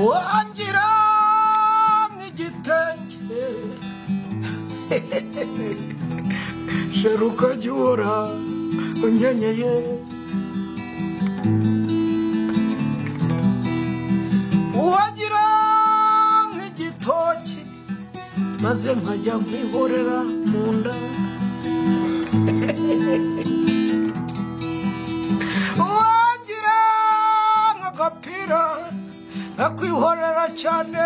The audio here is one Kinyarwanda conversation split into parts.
wangira nk'igitenge sheruka jyura unyenyeye wangira nk'igitoki maze nkajya nkwihorera mu nda wangira nk'agapira nakwihorera cyane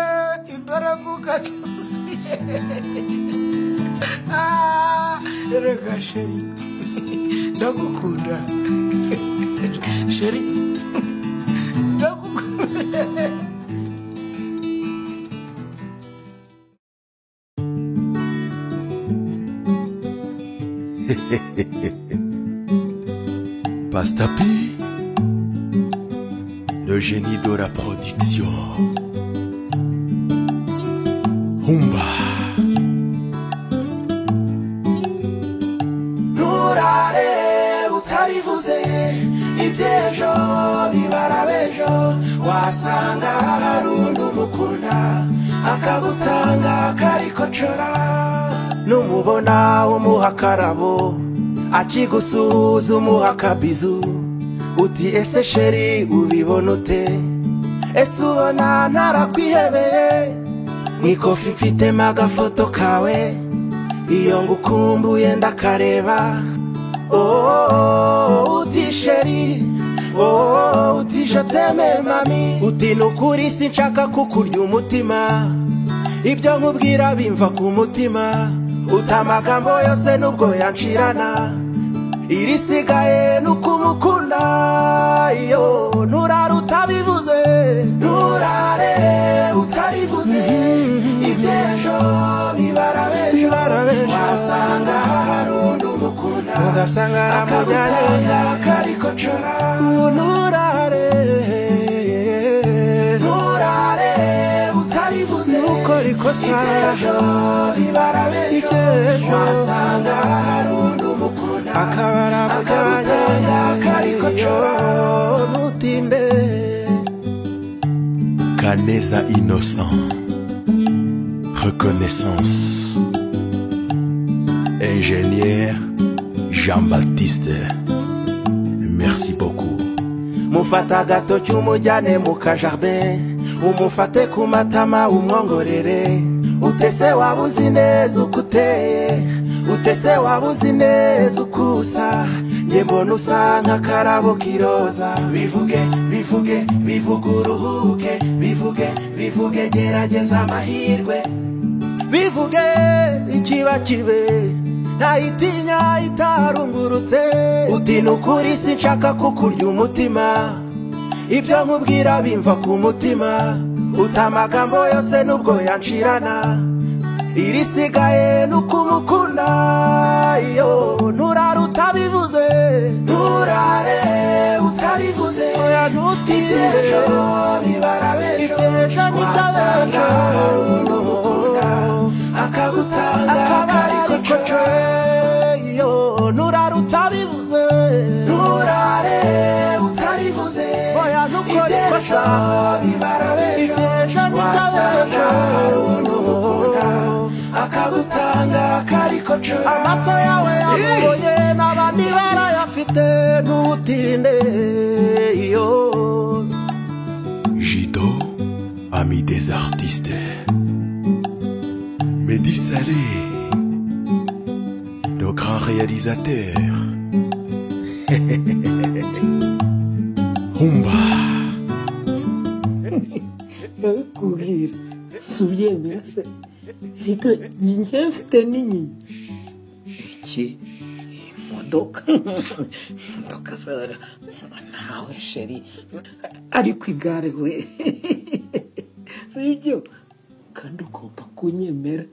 imbere mu gatuzi erega sheri ndagukunda sheri ndagukunda. Pastapi, le génie de la production. Humba. Nurare utarivuze ibyejo bibara bejo wasanga harundu mukunda akagutanga karikocora numubona umuha karabo akigusuhuza umuha kabizu uti ese sheri ubibona ute ese ubona ntarakwihebeye mwikofi mfitemo agafoto kawe iyo ngukumbuye ndakareba uti sheri uti je t'aime mami uti nukuri sinshaka kukurya umutima ibyo nkubwira bimva ku mutima utamagambo yose nubwo yanshirana irisigaye nukumukunda iyo nturare utabivuze nturare utarivuze ibyejo bibara bejo wasanga harundi umukunda ugasanga akagutanga karikocora nturare nturare utarivuze nukora ikosa ibyejo bibara bejo wasanga harundi umukunda akabara akagutanga karikocora mutinde. Canesa innocent. Reconnaissance. Ingénieur Jean-Baptiste. Merci beaucoup. Mufata gato cy'umujyane mu kajardin umufate ku matama umwongorere utese wabuzi neza ukuteye utese wabuzi neza ukusa nge mbona usa nk'akarabo k'iroza bivuge bivuge bivuge uruhuke bivuge bivuge gerageza amahirwe bivuge ikiba kibe ntayitinya itarungurutse uti nukuri sinshaka kukurya umutima ibyo nkubwira bimva ku mutima utamagambo yose nubwo yanshirana irisigaye nukumukunda iyo nturare utabivuze nturare utarivuze oya ntutinde ibyejo bibara bejo wasanga harundi umukunda akagutanga karikocora iyo nturare utabivuze nturare utarivuze oya ntukore ikosa bibara bejo wasanga harundi umukunda akagutanga karikocora amaso yawe yamubonye n'abandi barayafite ntutinde iyo. Jido, ami des artistes. Mehdi Saleh, le grand réalisateur. Humba. kubwira subyemera se reka njye mfite n'inyinya iki imodoka zara nawe sheri ariko igare we sibyo kandi ugomba kunyemera